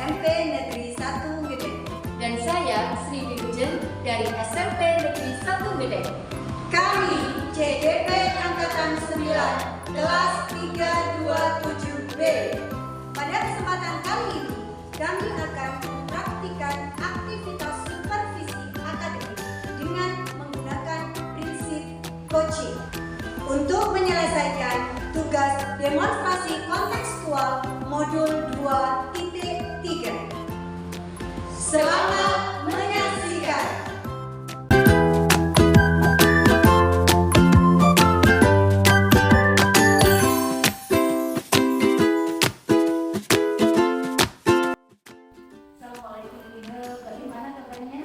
SMP Negeri 1 Gedeng. Dan saya Sri Wilujen dari SMP Negeri 1 Gedeng. Kami CDP Angkatan 9 kelas 327B. Pada kesempatan kali ini, kami akan mempraktikkan aktivitas supervisi akademik dengan menggunakan prinsip coaching untuk menyelesaikan tugas demonstrasi kontekstual modul 2.3. Selamat menyaksikan. Bagaimana kabarnya?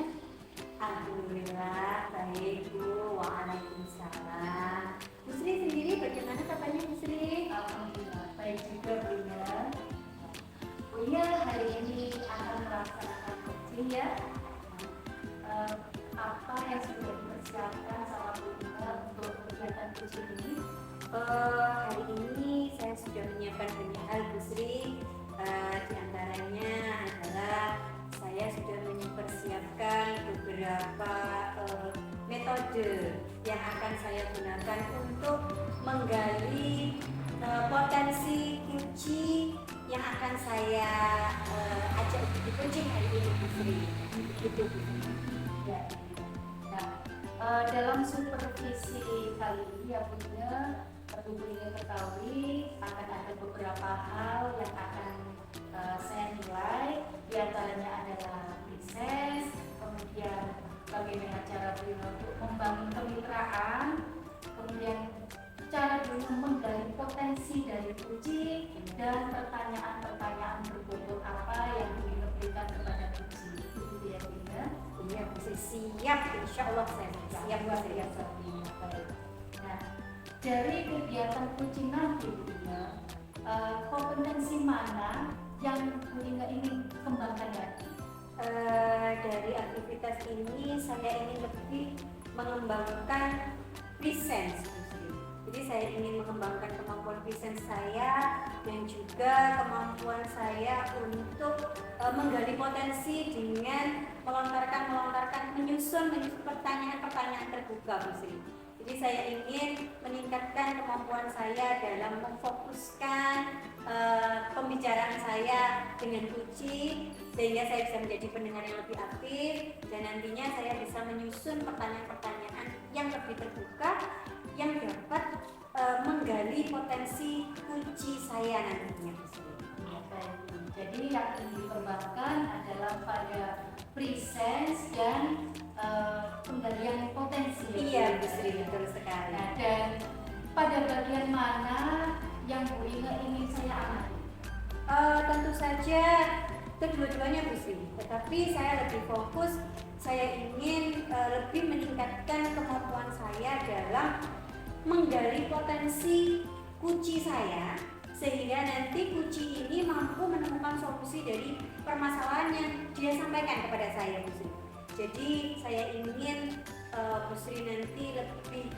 Alhamdulillah baik Bu. Waalaikumsalam. Bu Sri sendiri bagaimana kabarnya Bu Sri? Alhamdulillah baik juga Bu ya. Bu ya, hari ini akan melaksanakan coaching ya. Apa yang sudah dipersiapkan sama Bu Ina untuk kegiatan coaching ini? Hari ini saya sudah menyiapkan banyak hal Bu Sri. Di antaranya adalah saya sudah mempersiapkan beberapa metode yang akan saya gunakan untuk menggali potensi kunci yang akan saya ajak di coaching hari ini Bu Sri. Begitu Bu Sri. Ya. Nah, dalam supervisi kali ini ya Bu Ina, perlu Bu Ina ketahui akan ada beberapa hal yang akan saya nilai. Di antaranya adalah proses, kemudian bagaimana cara Bu Ina untuk membangun kemitraan, kemudian cara Bu Ina menggali potensi dari kunci, dan pertanyaan-pertanyaan berbobot apa yang Bu Ina berikan kepada kunci. Begitu ya Bu Ina? Iya Bu Sri, siap, insya Allah saya siap Bu Sri. Nah, dari kegiatan coaching nanti Bu Ina, kompetensi mana yang Bu Ina ingin kembangkan lagi? Dari aktivitas ini saya ingin lebih mengembangkan presence Bu Sri. Jadi saya ingin mengembangkan kemampuan presence saya dan juga kemampuan saya untuk menggali potensi dengan menyusun pertanyaan-pertanyaan terbuka Bu Sri. Jadi saya ingin meningkatkan kemampuan saya dalam memfokuskan pembicaraan saya dengan kunci sehingga saya bisa menjadi pendengar yang lebih aktif dan nantinya saya bisa menyusun pertanyaan-pertanyaan yang lebih terbuka yang dapat menggali potensi kunci saya nantinya Bu Sri. Jadi yang ingin dikembangkan adalah pada presence dan penggalian potensi. Iya Bu Sri, betul sekali. Nah, dan pada bagian mana yang Bu Ina ingin saya amati? Tentu saja kedua-duanya Bu Sri, tetapi saya lebih fokus, saya ingin lebih meningkatkan kemampuan saya dalam menggali potensi kunci saya sehingga nanti kunci ini mampu menemukan solusi dari permasalahan yang dia sampaikan kepada saya Bu Sri. Jadi saya ingin Bu Sri nanti lebih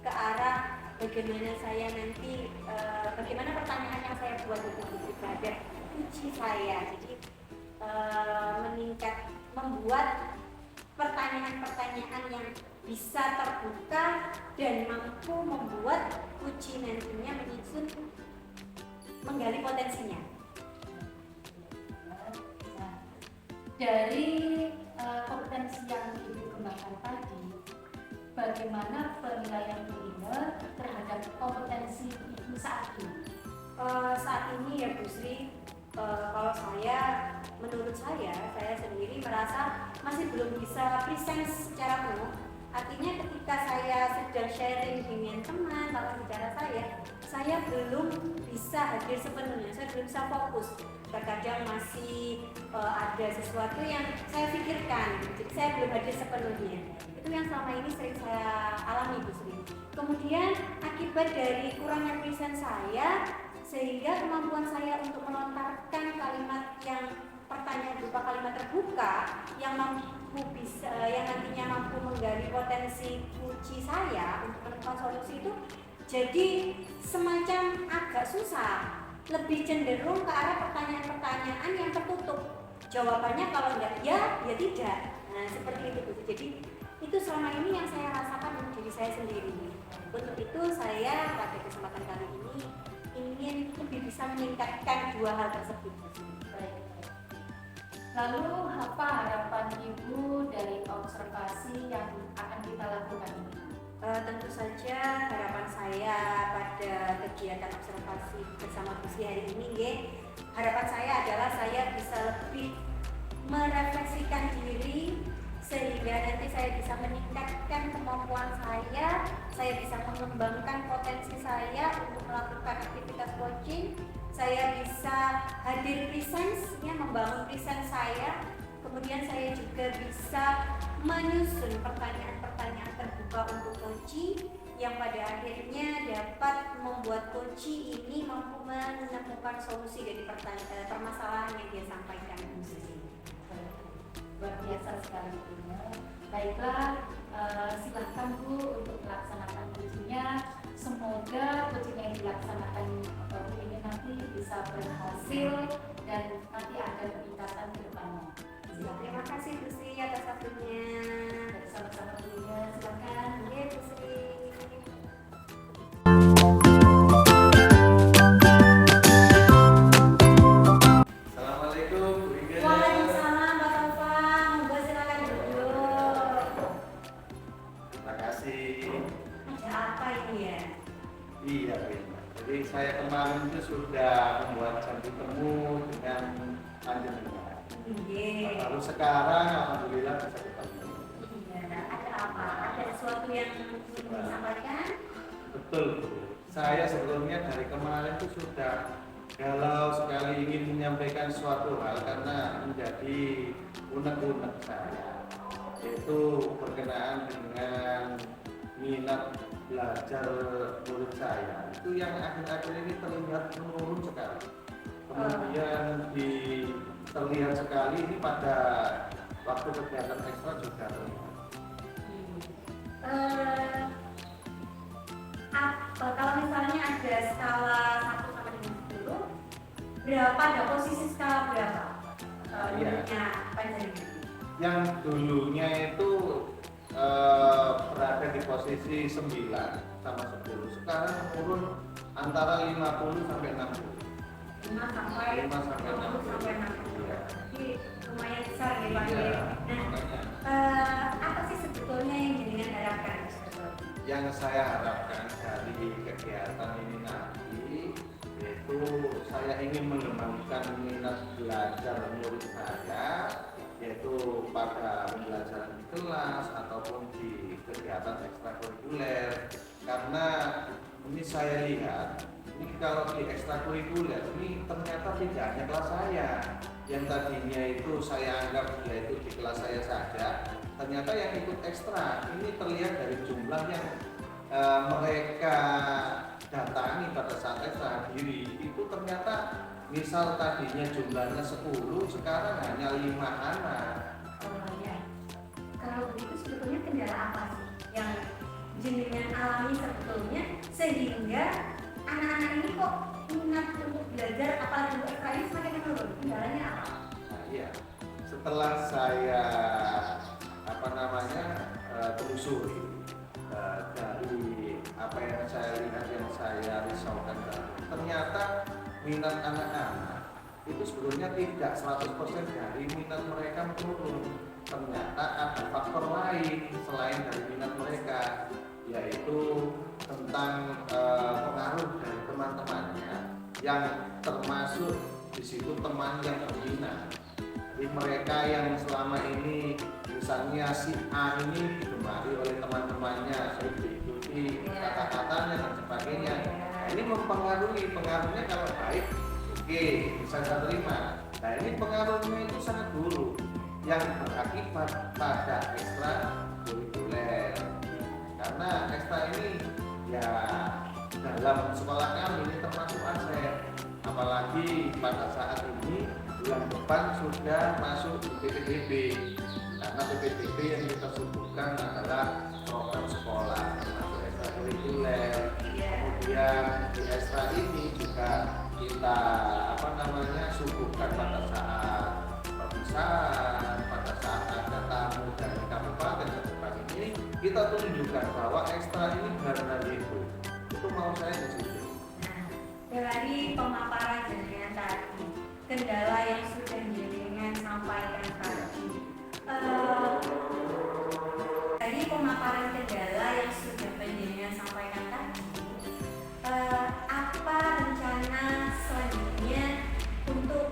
ke arah bagaimana saya nanti bagaimana pertanyaan yang saya buat itu terhadap kunci saya. Jadi membuat pertanyaan-pertanyaan yang bisa terbuka dan mampu membuat kunci nantinya menyusun menggali potensinya. Nah, dari kompetensi yang Ibu kembangkan tadi, bagaimana penilaian Bu Ina terhadap kompetensi Ibu saat ini? Saat ini ya Bu Sri, kalau menurut saya sendiri merasa masih belum bisa presence secara penuh. Artinya ketika saya sedang sharing dengan teman lawan bicara saya belum bisa hadir sepenuhnya, saya belum bisa fokus. Terkadang masih ada sesuatu yang saya pikirkan, jadi saya belum hadir sepenuhnya. Itu yang selama ini sering saya alami Bu Sri. Kemudian akibat dari kurangnya presence saya, sehingga kemampuan saya untuk melontarkan kalimat yang pertanyaan berupa kalimat terbuka yang nantinya mampu menggali potensi kunci saya untuk menemukan solusi itu jadi semacam agak susah, lebih cenderung ke arah pertanyaan-pertanyaan yang tertutup. Jawabannya kalau enggak ya, ya tidak. Nah seperti itu Bu. Jadi itu selama ini yang saya rasakan dari diri saya sendiri. Untuk itu saya pada kesempatan kali ini ingin lebih bisa meningkatkan dua hal tersebut. Baik. Lalu apa harapan Ibu dari observasi yang akan kita lakukan ini? Tentu saja harapan saya pada kegiatan observasi bersama Bu Sri hari ini, harapan saya adalah saya bisa lebih merefleksikan diri sehingga nanti saya bisa meningkatkan kemampuan saya bisa mengembangkan potensi saya untuk melakukan aktivitas coaching, saya bisa hadir presence, membangun presence saya, kemudian saya juga bisa menyusun pertanyaan-pertanyaan terbuka untuk coaching yang pada akhirnya dapat membuat coaching ini mampu menemukan solusi dari permasalahan yang dia sampaikan. Luar biasa sekali Ibunya. Baiklah, silahkan Bu untuk melaksanakan coachingnya. Semoga coaching yang dilaksanakan Bu ini nanti bisa berhasil dan nanti ada peningkatan ke depannya. Terima kasih Bu Sri atas waktunya. Bersama-sama Ibunya, silakan. Oke Bu Sri. Assalamualaikum Bu Ige. Waalaikumsalam Mbak Taufan, monggo silakan duduk. Terima kasih. Ada apa ini ya? Iya Bu Ige. Jadi saya kemarin itu sudah membuat janji temu dengan panjenengan. Iya. Baru sekarang alhamdulillah bisa ketemu. Iya. Ada apa? Ada sesuatu yang ingin disampaikan? Betul Bu. Saya sebelumnya dari kemarin itu sudah galau sekali ingin menyampaikan suatu hal karena menjadi unek-unek saya, yaitu berkenaan dengan minat belajar murid saya itu yang akhir-akhir ini terlihat menurun sekali. Kemudian terlihat sekali ini pada waktu kegiatan ekstra juga terlihat. Kalau misalnya ada skala 1 sampai dengan 10, berapa, ada posisi skala berapa? Dulunya Panjenengan. Yang dulunya itu berada di posisi 9 sama 10. Sekarang turun antara 50 sampai 60. 5 sampai 5 sampai 60 sampai 60. Iya. Jadi lumayan besar ya Pak. Iya, Nah, makanya. apa sih sebetulnya yang jenengan harapkan sebetulnya? Yang saya harapkan dari kegiatan ini nanti yaitu saya ingin mengembangkan minat belajar murid saya, yaitu pada pembelajaran di kelas ataupun di kegiatan ekstrakurikuler. Karena ini saya lihat ini kalau di ekstrakurikuler ini ternyata tidak hanya kelas saya yang tadinya itu saya anggap yaitu di kelas saya saja, ternyata yang ikut ekstra ini terlihat dari jumlah yang mereka datangi pada saat ekstra hadiri itu ternyata misal tadinya jumlahnya 10 sekarang hanya 5 anak. Oh ya. Kalau begitu sebetulnya kendala apa sih yang jenengan alami sebetulnya sehingga anak-anak ini kok minat untuk belajar apalagi untuk ekstra ini semakin menurun? Kendalanya apa? Nah, iya. Setelah saya telusuri dari apa yang saya lihat, yang saya risaukan tadi, ternyata minat anak-anak itu sebetulnya tidak 100% dari minat mereka menurun. Ternyata ada faktor lain selain dari minat mereka, yaitu tentang pengaruh dari teman-temannya, yang termasuk di situ teman yang berminat. Jadi mereka yang selama ini misalnya si A ini digemari oleh teman-temannya, sering diikuti kata-katanya dan sebagainya. Nah, ini mempengaruhi, pengaruhnya kalau baik, oke, bisa saya terima. Nah, ini pengaruhnya itu sangat buruk yang berakibat pada ekstra kurikuler. Karena ekstra ini ya dalam sekolah kami ini termasuk aset, apalagi pada saat ini bulan depan sudah masuk di PPDB, karena PPDB yang kita sebutkan adalah program sekolah termasuk ekstrakurikuler. Kemudian di ekstra ini juga kita suguhkan pada saat kita tunjukkan bahwa ekstra ini karena itu mau saya di situ. Nah, dari pemaparan jenengan tadi, kendala yang sudah jenengan sampaikan tadi, dari pemaparan kendala yang sudah jenengan sampaikan tadi, apa rencana selanjutnya untuk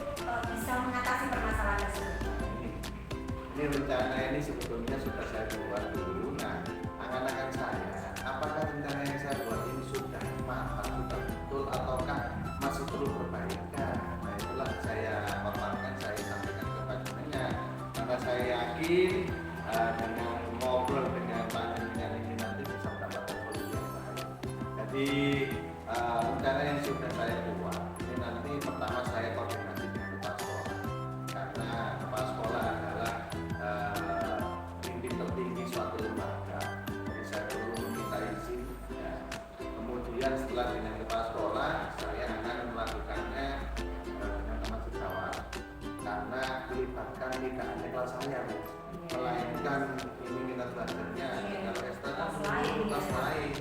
bisa mengatasi permasalahan tersebut? Ini rencana ini sebetulnya sudah saya buat dulu. Nah, akan saya, apakah rencana yang saya buat ini sudah matang, sudah betul, ataukah masih perlu perbaikan? Nah, itulah saya paparkan, saya sampaikan kepada jenengan, karena saya yakin dengan ngobrol dengan panjenengan ini nanti bisa mendapatkan solusi yang baik. Jadi rencana yang sudah saya buat ini nanti pertama saya koordinasi dengan kepala sekolah, karena kepala sekolah adalah pimpinan tertinggi suatu lembaga. Jadi saya perlu meminta izin. Ya. Kemudian setelah dengan kepala sekolah, saya akan melakukannya dengan teman sejawat, karena melibatkan tidak hanya kelas saya, Bu, melainkan ini minat belajarnya tinggal ekstra kelas lain.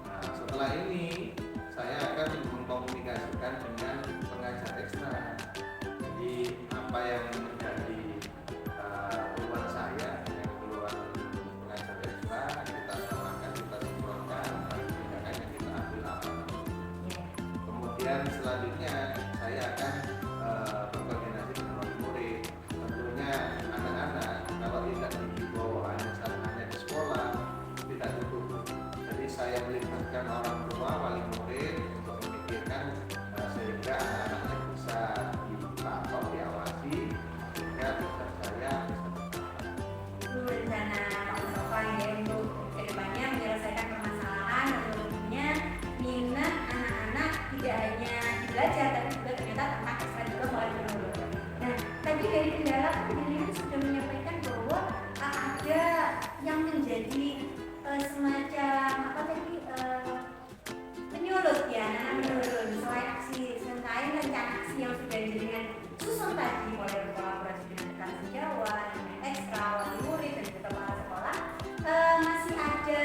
Nah, setelah ini saya akan mengkomunikasikan dengan pengajar ekstra. Jadi apa yang menjadi keluhan saya dengan keluhan pengajar ekstra kita samakan, kita sinkronkan, tindakan yang kita ambil apa. Kemudian selanjutnya saya akan berkoordinasi dengan wali murid. Tentunya anak-anak kalau tidak dibawa hanya di sekolah tidak cukup. Jadi saya melibatkan orang tua, wali murid untuk memikirkan sehingga anak-anaknya bisa dipantau, diawasi, sehingga tugas saya bisa berjalan. Itu rencana Pak Mustafa ya untuk kedepannya menyelesaikan permasalahan dan tentunya minat anak-anak tidak hanya di belajar tapi juga ternyata tentang ekstra juga mulai menurun. Nah, tadi dari kendala kan jenengan sudah menyampaikan bahwa ada yang menjadi semacam apa tadi penyulut ya, menurun selain rencana aksi yang sudah jenengan susun tadi mulai berkolaborasi dengan rekan sejawat, dengan ekstra, wali murid dan juga kepala sekolah, masih ada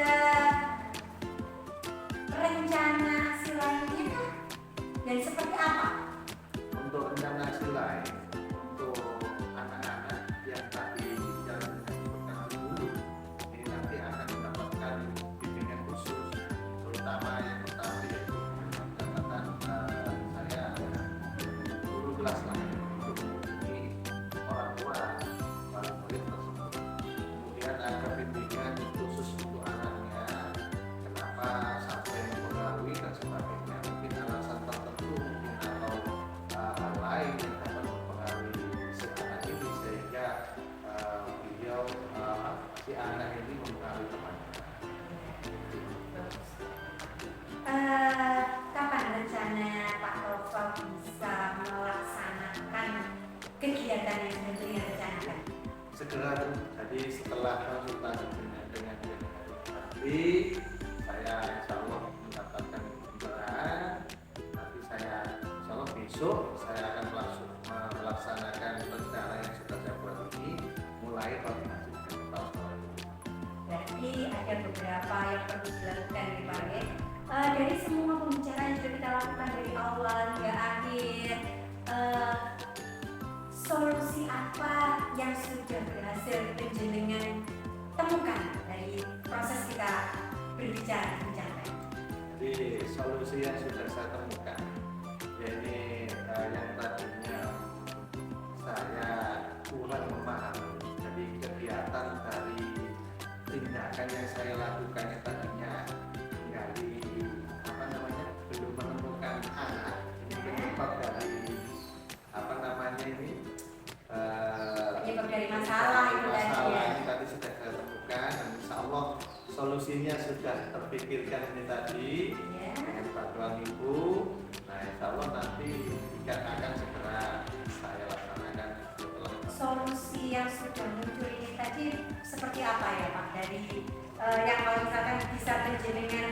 rencana aksi lainnya kah? Dan seperti apa? Untuk rencana aksi lain untuk anak-anak yang tadi yang disebutkan dulu, ini nanti akan mendapatkan bimbingan khusus, terutama yang pertama yaitu catatan saya guru kelas lain untuk menghubungi orang tua wali murid tersebut. Kemudian ada bimbingan khusus untuk anaknya, kenapa sampai mempengaruhi dan sebagainya, mungkin alasan tertentu mungkin atau hal lain yang dapat mempengaruhi si anak ini sehingga beliau si anak ini mempengaruhi temannya. Kapan rencana Pak Tova bisa melaksanakan kegiatan yang sudah direncanakan? Segera, jadi setelah konsultasi dengan nanti saya insya Allah mendapatkan pembicaraan. Nanti saya insya Allah besok saya akan melaksanakan rencana yang sudah saya buat ini, mulai koordinasi dengan kepala sekolah. Berarti ada beberapa yang perlu dilakukan di Pak ya. Dari semua pembicaraan yang sudah kita lakukan dari awal hingga akhir, solusi apa yang sudah berhasil penjenengan temukan dari proses kita berbicara bincang? Jadi solusi yang sudah saya temukan, jadi yang tadinya saya kurang memahami, jadi kegiatan dari tindakan yang saya lakukan yang tadinya dari belum menemukan anak, ini penyebab dari penyebab dari masalah itu tadi ya. Ini tadi sudah saya temukan dan insya Allah solusinya sudah terpikirkan ini tadi dengan bantuan ibu. Nah insya Allah nanti akan segera saya laksanakan setelah solusi yang sudah muncul ini tadi seperti apa ya Pak? Dari yang kalau misalkan bisa penjenengan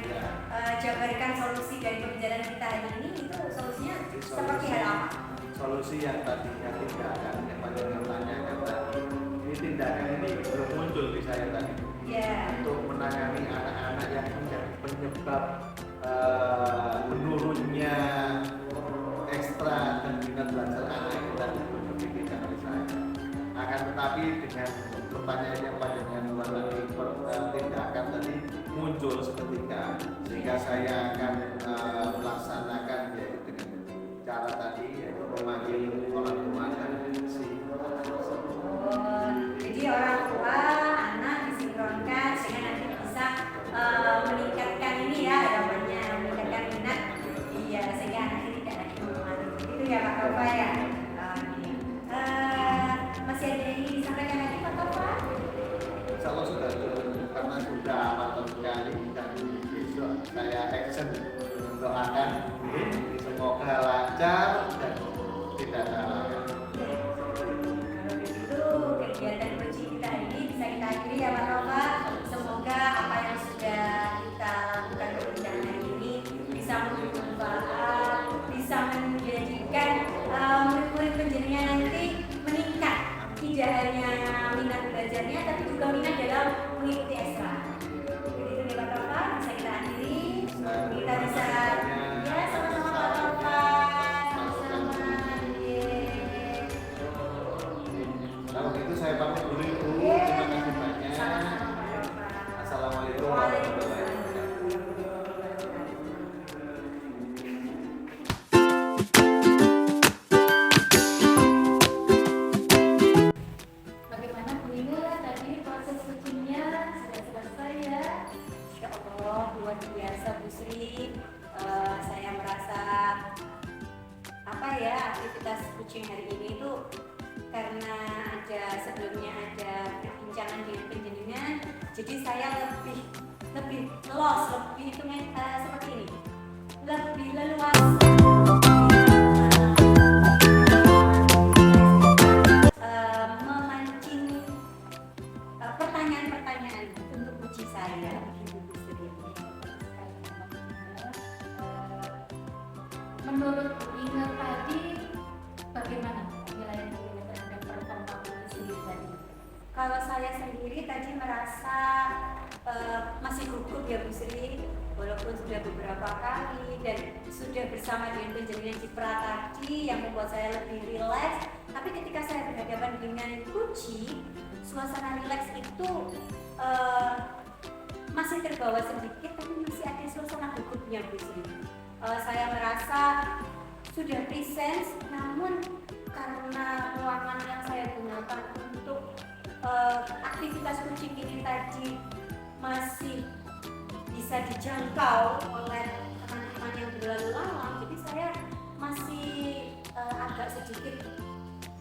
jabarkan solusi dari pembicaraan kita hari ini, itu solusinya seperti hal apa? Solusi yang tadinya tindakan yang pada tanyakan tadi, ini tindakan ini belum muncul di saya tadi. Ya. Untuk menangani anak-anak yang menjadi penyebab menurunnya ekstra dan minat belajar anak itu tadi berpikirkan oleh saya. Akan tetapi dengan pertanyaan yang panjangnya luar lagi tindakan tadi muncul seketika, sehingga saya akan melaksanakan yaitu dengan cara tadi yaitu memanggil orang tua dan si Jadi orang tua, anak disinkronkan sehingga nanti bisa meningkatkan ini ya namanya meningkatkan minat. Iya, sehingga anak ini tidak lagi malu. Itu ya Pak Tova ya. Masih ada yang ingin disampaikan lagi Pak Tova? insya Allah sudah cukup karena sudah mantap sekali dan besok saya action mendoakan semoga lancar dan tidak ada halangan. Kalau begitu kegiatan coaching kita ini bisa kita akhiri ya Pak Tova. Semoga apa yang sudah kita lakukan perbincangan hari ini bisa memberi manfaat, bisa menjadikan murid-murid penjenengan nanti meningkat. Tidak hanya minat belajarnya, tapi juga minat dalam mengikuti ekstra. Jadi itu nih Pak Tova, bisa kita akhiri. Kita bisa ya sama-sama Pak Tova, sama-sama. Yeay. Kalau gitu saya pamit dulu Ibu. Terima kasih banyak. Sama-sama Pak Tova. Assalamualaikum warahmatullahi wabarakatuh. Bagaimana Bu Ina tadi proses coachingnya sudah selesai ya? Insya Allah luar biasa Bu Sri. Saya merasa apa ya aktivitas coaching hari ini itu karena ada sebelumnya ada perbincangan dengan penjenengan, jadi saya lebih los, lebih hitungan seperti ini, lebih leluasa. Memancing pertanyaan-pertanyaan untuk uji saya begitu Bu Sri. Menurut Bu Ina tadi bagaimana penilaian Bu Ina terhadap performa Bu Ina sendiri tadi? Kalau saya sendiri tadi merasa masih gugup ya Bu Sri, walaupun sudah beberapa kali dan sudah bersama dengan penjenengan Cipra tadi yang membuat saya lebih rileks. Tapi ketika saya berhadapan dengan Kuci, suasana rileks itu masih terbawa sedikit, tapi masih ada suasana gugupnya Bu Sri. Saya merasa sudah presence, namun karena ruangan yang saya gunakan untuk aktivitas coaching ini tadi masih bisa dijangkau oleh teman-teman yang berlalu lalang, jadi saya masih agak sedikit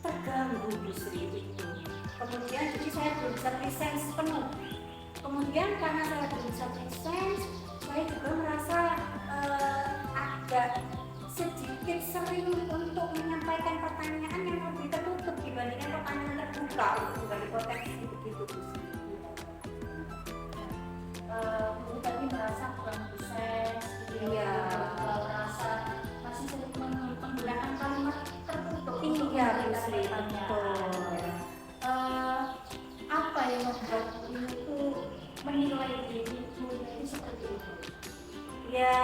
terganggu Bu Sri itu. Kemudian jadi saya belum bisa presence penuh. Kemudian karena saya belum bisa presence, saya juga merasa agak sedikit sering untuk menyampaikan pertanyaan yang lebih tertutup dibandingkan pertanyaan terbuka untuk dari potensi begitu Bu Sri. Bu tadi merasa kurang proses, Iya. merasa masih sering menggunakan kalimat tertutup. Iya Bu Sri, Pertanyaan. betul. Apa yang membuat Bu Ina itu menilai diri Bu Ina itu seperti itu? Ya,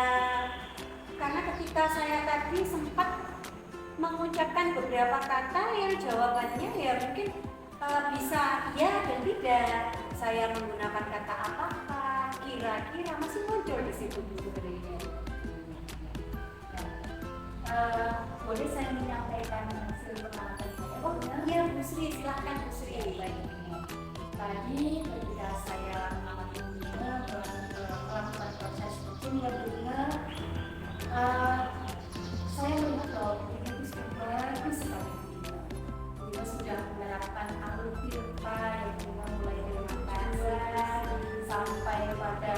karena ketika saya tadi sempat mengucapkan beberapa kata yang jawabannya ya mungkin bisa ya dan tidak. Saya menggunakan kata apakah, kira-kira masih muncul di situ sebenarnya. Boleh saya menyampaikan hasil pengamatan saya? Oh iya Bu Sri, silakan Bu Sri. Baik. Tadi ketika saya mengamati Bu Ina melakukan proses coaching ya Bu Ina, saya melihat bahwa Bu Ina itu sudah bagus sekali. Bu Ina sudah menerapkan alur tirta yang mulai dari makanan sampai pada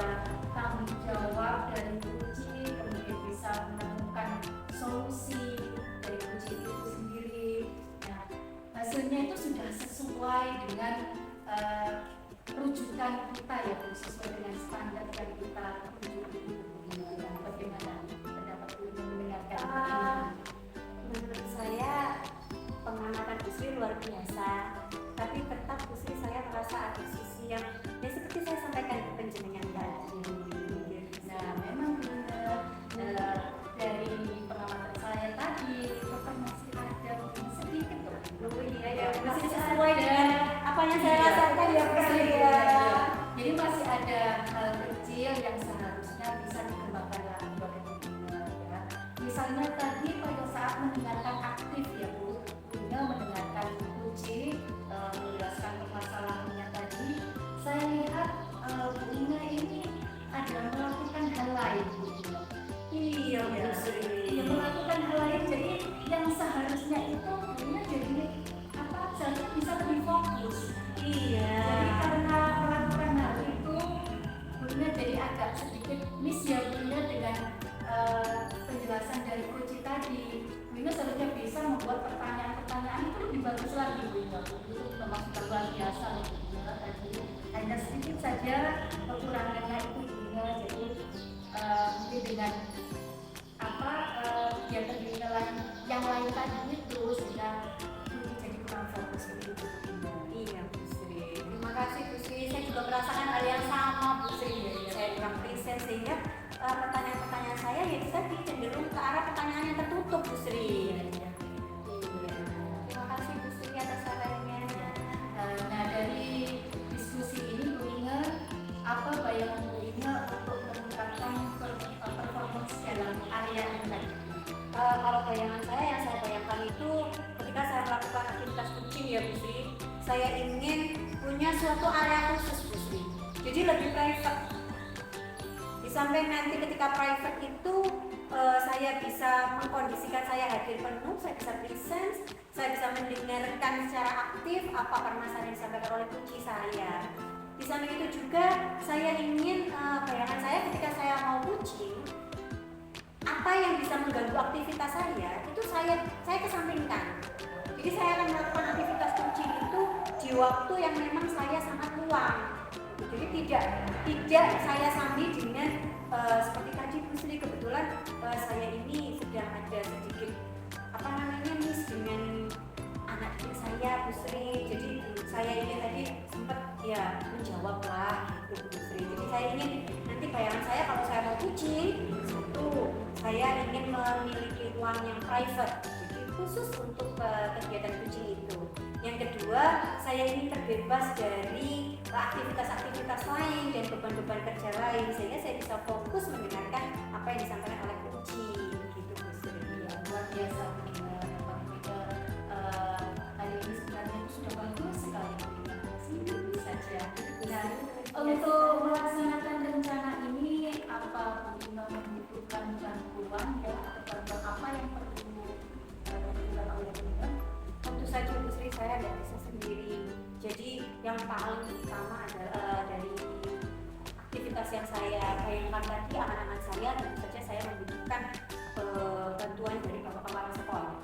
tanggung jawab dari uji, kemudian bisa menemukan solusi dari uji itu sendiri. Nah, hasilnya itu sudah sesuai dengan rujukan kita ya Bu, sesuai dengan standar yang kita tuju itu. Bagaimana pendapat Bu Ina mendengarkan ini? Menurut saya pengamatan Bu Sri luar biasa, tapi tetap Bu Sri saya merasa ada sisi yang ya seperti saya sampaikan ke penjenengan sesuai dengan apa yang saya rasakan ya Bu Sri ya. Jadi masih ada hal kecil yang seharusnya bisa dikembangkan lagi oleh Bu Ina ya. Misalnya tadi pada saat mendengarkan aktif ya Bu Ina mendengarkan kunci menjelaskan permasalahannya tadi, saya lihat Bu Ina ini ada melakukan hal lain Bu Ina. Iya Bu Sri. Dia melakukan hal lain, jadi yang seharusnya itu Bu Ina jadi apa? Seharusnya bisa lebih fokus. Iya. Jadi karena melakukan hal itu, Bunda jadi agak sedikit miss ya Bunda dengan penjelasan dari kunci tadi. Bunda seharusnya bisa membuat pertanyaan-pertanyaan itu lebih bagus lagi Bunda. Itu memang sudah luar biasa loh Bunda tadi. Hanya sedikit saja kekurangannya itu Bunda. Jadi mungkin dengan apa kegiatan Bunda yang lain tadi itu sudah jadi kurang fokus begitu Bunda. Iya Bu Sri. Terima kasih Bu Sri. Saya juga merasakan hal yang sama Bu Sri. Saya kurang present sehingga pertanyaan-pertanyaan saya ya tadi cenderung ke arah pertanyaan yang tertutup Bu Sri. Iya. Terima kasih Bu Sri atas sarannya. Nah dari diskusi ini Bu Ina, apa bayangan Bu Ina untuk meningkatkan performance dalam area yang tadi? Kalau bayangan saya yang saya bayangkan itu ketika saya melakukan aktivitas coaching ya Bu Sri, saya ingin punya suatu area khusus Bu Sri, jadi lebih private. Di samping nanti ketika private itu saya bisa mengkondisikan saya hadir penuh, saya bisa present, saya bisa mendengarkan secara aktif apa permasalahan yang disampaikan oleh kunci saya. Di samping itu juga saya ingin bayangan saya ketika saya mau coaching, apa yang bisa mengganggu aktivitas saya itu saya kesampingkan. Jadi saya akan melakukan aktivitas coaching itu di waktu yang memang saya sangat luang. Jadi tidak saya sambil dengan seperti tadi Bu Sri, kebetulan saya ini sedang ada sedikit miss dengan anak kecil saya Bu Sri. Jadi saya ini tadi sempat ya menjawab lah gitu Bu Sri. Jadi saya ingin nanti bayangan saya kalau saya mau coaching itu saya ingin memiliki ruang yang private, jadi khusus untuk kegiatan coaching itu. Yang kedua, saya ingin terbebas dari aktivitas-aktivitas lain dan beban-beban kerja lain, sehingga saya bisa fokus mendengarkan apa yang disampaikan oleh coaching gitu Bu Sri. Ya, luar biasa Bu Ina. Hari ini sebenarnya itu sudah bagus sekali Bu Ina. Sedikit saja. Nah, untuk melaksanakan rencana ini apa Bu Ina membutuhkan bantuan ya atau bantuan apa yang perlu dilakukan oleh Bu Ina? Tentu saja Bu Sri, saya tidak bisa sendiri. Jadi yang paling utama adalah dari aktivitas yang saya bayangkan tadi, anak-anak saya tentu saja saya membutuhkan bantuan dari Bapak Kepala Sekolah.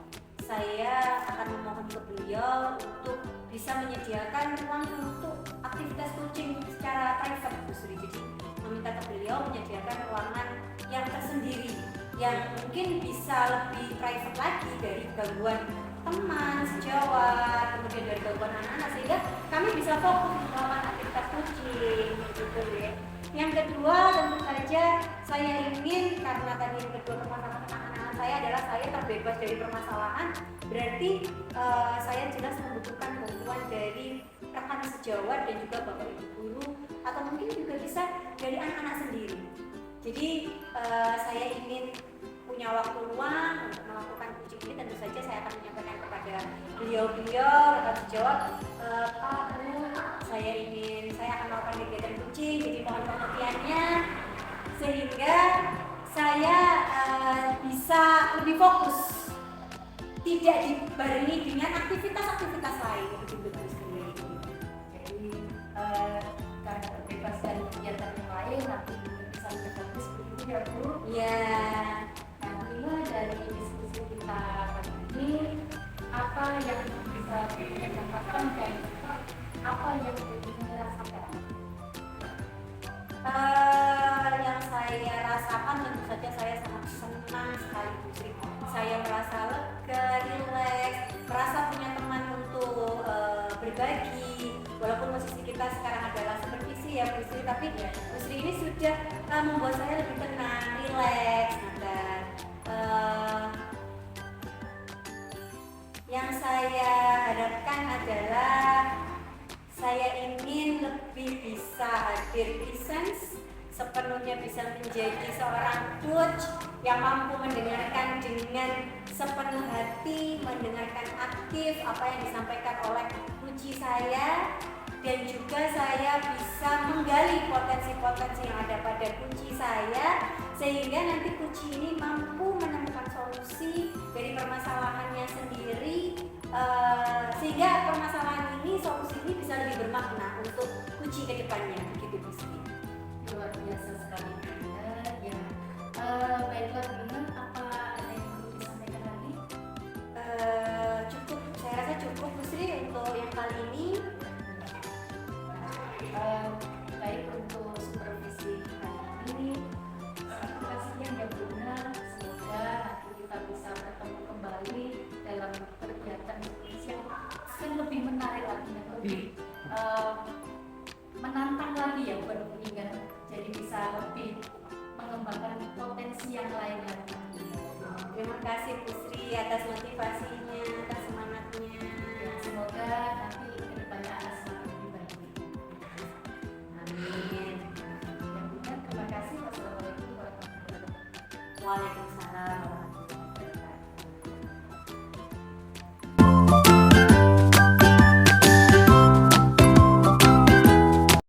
Saya akan memohon ke beliau untuk bisa menyediakan ruang untuk aktivitas coaching secara private Bu Sri. Jadi meminta ke beliau menyediakan ruangan yang tersendiri yang mungkin bisa lebih private lagi dari gangguan teman sejawat, kemudian dari gangguan anak-anak, sehingga kami bisa fokus melakukan aktivitas coaching gitu ya. Yang kedua tentu saja saya ingin, karena tadi yang kedua permasalahan anak-anak saya adalah saya terbebas dari permasalahan, berarti saya jelas membutuhkan bantuan dari rekan sejawat dan juga bapak ibu guru, atau mungkin juga bisa dari anak-anak sendiri. Jadi saya ingin punya waktu luang untuk melakukan coaching ini. Tentu saja saya akan menyampaikan kepada beliau-beliau rekan sejawat, Pak, saya akan melakukan kegiatan coaching, jadi mohon pengertiannya sehingga saya bisa lebih fokus, tidak dibarengi dengan aktivitas-aktivitas lain begitu Bu Sri. Jadi karena terbebas dari kegiatan yang lain, nanti bisa lebih fokus begitu ya Bu. Ya. Nah, Ina dari diskusi kita pagi ini, apa yang bisa kita dapatkan dan apa yang kita rasakan? Yang saya rasakan tentu saja saya sangat senang sekali Bu Sri. Saya merasa lega, rileks, merasa punya teman untuk berbagi. Walaupun posisi kita sekarang adalah supervisi ya Bu Sri, tapi Bu Sri ini sudah membuat saya lebih tenang, rileks, dan Yang saya harapkan adalah saya ingin lebih bisa hadir presence, sepenuhnya bisa menjadi seorang coach yang mampu mendengarkan dengan sepenuh hati, mendengarkan aktif apa yang disampaikan oleh kunci saya, dan juga saya bisa menggali potensi-potensi yang ada pada kunci saya, sehingga nanti kunci ini mampu menemukan solusi dari permasalahannya sendiri, sehingga permasalahan ini, solusi ini bisa lebih bermakna untuk kunci ke depannya. Begitu Bu Sri. Luar biasa sekali benar ya. Baiklah benar, apa ada yang perlu disampaikan lagi? Cukup, saya rasa cukup Bu Sri untuk yang kali ini. Baik, untuk supervisi kali ini terima kasih yang benar. Semoga nanti kita bisa bertemu kembali dalam kegiatan supervisi yang akan lebih menarik lagi, yang lebih menantang lagi ya, bukan mengingat, jadi bisa lebih mengembangkan potensi yang lain lagi. Terima kasih Bu Sri atas motivasinya, atas semangatnya. Semoga nanti kedepannya akan semakin lebih baik. Amin. Yang benar, terima kasih. Wassalamualaikum warahmatullahi wabarakatuh. Waalaikumsalam.